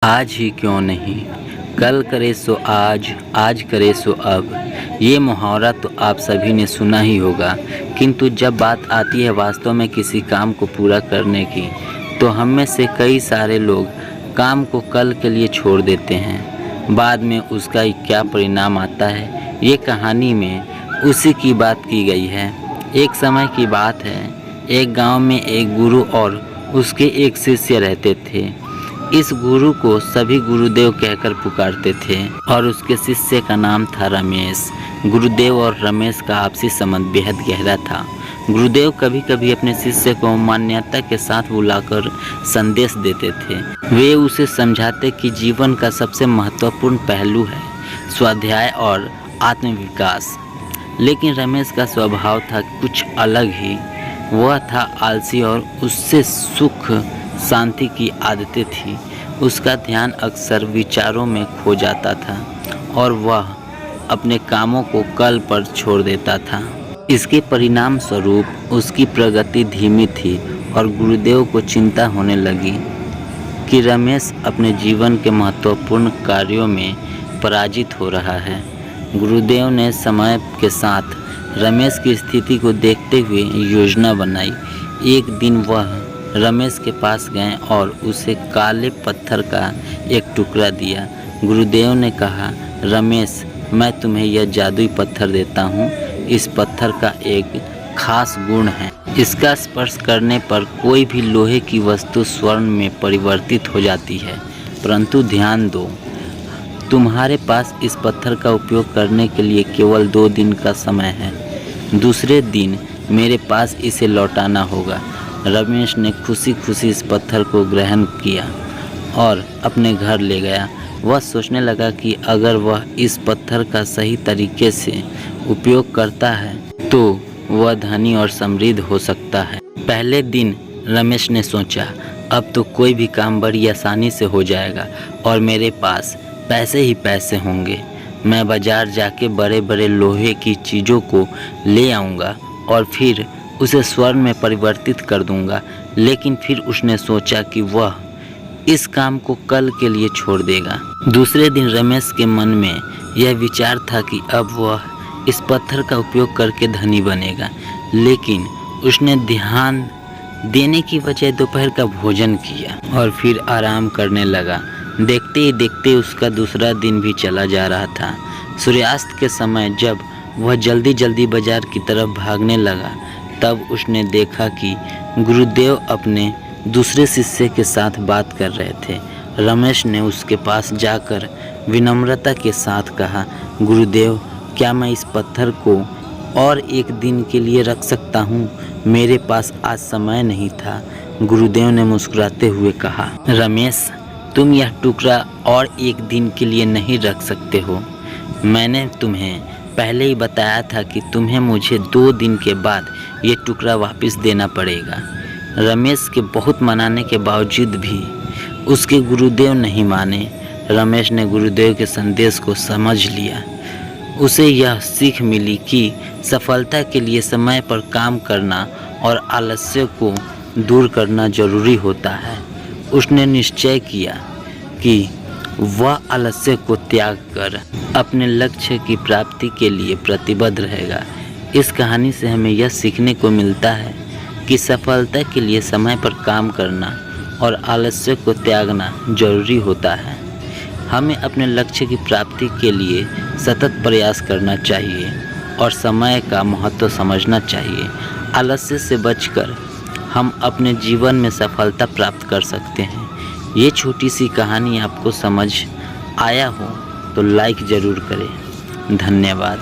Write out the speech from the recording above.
आज ही क्यों नहीं, कल करे सो आज, आज करे सो अब। ये मुहावरा तो आप सभी ने सुना ही होगा, किंतु जब बात आती है वास्तव में किसी काम को पूरा करने की, तो हम में से कई सारे लोग काम को कल के लिए छोड़ देते हैं। बाद में उसका क्या परिणाम आता है, ये कहानी में उसी की बात की गई है। एक समय की बात है, एक गांव में एक गुरु और उसके एक शिष्य रहते थे। इस गुरु को सभी गुरुदेव कहकर पुकारते थे और उसके शिष्य का नाम था रमेश। गुरुदेव और रमेश का आपसी संबंध बेहद गहरा था। गुरुदेव कभी कभी अपने शिष्य को मान्यता के साथ बुलाकर संदेश देते थे। वे उसे समझाते कि जीवन का सबसे महत्वपूर्ण पहलू है स्वाध्याय और आत्मविकास। लेकिन रमेश का स्वभाव था कुछ अलग ही। वह था आलसी और उससे सुख शांति की आदतें थी। उसका ध्यान अक्सर विचारों में खो जाता था और वह अपने कामों को कल पर छोड़ देता था। इसके परिणाम स्वरूप उसकी प्रगति धीमी थी और गुरुदेव को चिंता होने लगी कि रमेश अपने जीवन के महत्वपूर्ण कार्यों में पराजित हो रहा है। गुरुदेव ने समय के साथ रमेश की स्थिति को देखते हुए योजना बनाई। एक दिन वह रमेश के पास गए और उसे काले पत्थर का एक टुकड़ा दिया। गुरुदेव ने कहा, रमेश, मैं तुम्हें यह जादुई पत्थर देता हूँ। इस पत्थर का एक खास गुण है, इसका स्पर्श करने पर कोई भी लोहे की वस्तु स्वर्ण में परिवर्तित हो जाती है। परंतु ध्यान दो, तुम्हारे पास इस पत्थर का उपयोग करने के लिए केवल 2 दिन का समय है। दूसरे दिन मेरे पास इसे लौटाना होगा। रमेश ने खुशी खुशी इस पत्थर को ग्रहण किया और अपने घर ले गया। वह सोचने लगा कि अगर वह इस पत्थर का सही तरीके से उपयोग करता है तो वह धनी और समृद्ध हो सकता है। पहले दिन रमेश ने सोचा, अब तो कोई भी काम बड़ी आसानी से हो जाएगा और मेरे पास पैसे ही पैसे होंगे। मैं बाजार जाके बड़े बड़े लोहे की चीज़ों को ले आऊँगा और फिर उसे स्वर्ण में परिवर्तित कर दूंगा। लेकिन फिर उसने सोचा कि वह इस काम को कल के लिए छोड़ देगा। दूसरे दिन रमेश के मन में यह विचार था कि अब वह इस पत्थर का उपयोग करके धनी बनेगा। लेकिन उसने ध्यान देने की बजाय दोपहर का भोजन किया और फिर आराम करने लगा। देखते ही देखते उसका दूसरा दिन भी चला जा रहा था। सूर्यास्त के समय जब वह जल्दी जल्दी बाजार की तरफ भागने लगा, तब उसने देखा कि गुरुदेव अपने दूसरे शिष्य के साथ बात कर रहे थे। रमेश ने उसके पास जाकर विनम्रता के साथ कहा, गुरुदेव, क्या मैं इस पत्थर को और एक दिन के लिए रख सकता हूँ? मेरे पास आज समय नहीं था। गुरुदेव ने मुस्कुराते हुए कहा, रमेश, तुम यह टुकड़ा और एक दिन के लिए नहीं रख सकते हो। मैंने तुम्हें पहले ही बताया था कि तुम्हें मुझे 2 दिन के बाद ये टुकड़ा वापस देना पड़ेगा। रमेश के बहुत मनाने के बावजूद भी उसके गुरुदेव नहीं माने। रमेश ने गुरुदेव के संदेश को समझ लिया। उसे यह सीख मिली कि सफलता के लिए समय पर काम करना और आलस्य को दूर करना जरूरी होता है। उसने निश्चय किया कि वह आलस्य को त्याग कर अपने लक्ष्य की प्राप्ति के लिए प्रतिबद्ध रहेगा। इस कहानी से हमें यह सीखने को मिलता है कि सफलता के लिए समय पर काम करना और आलस्य को त्यागना जरूरी होता है। हमें अपने लक्ष्य की प्राप्ति के लिए सतत प्रयास करना चाहिए और समय का महत्व समझना चाहिए। आलस्य से बचकर हम अपने जीवन में सफलता प्राप्त कर सकते हैं। ये छोटी सी कहानी आपको समझ आया हो तो लाइक ज़रूर करें। धन्यवाद।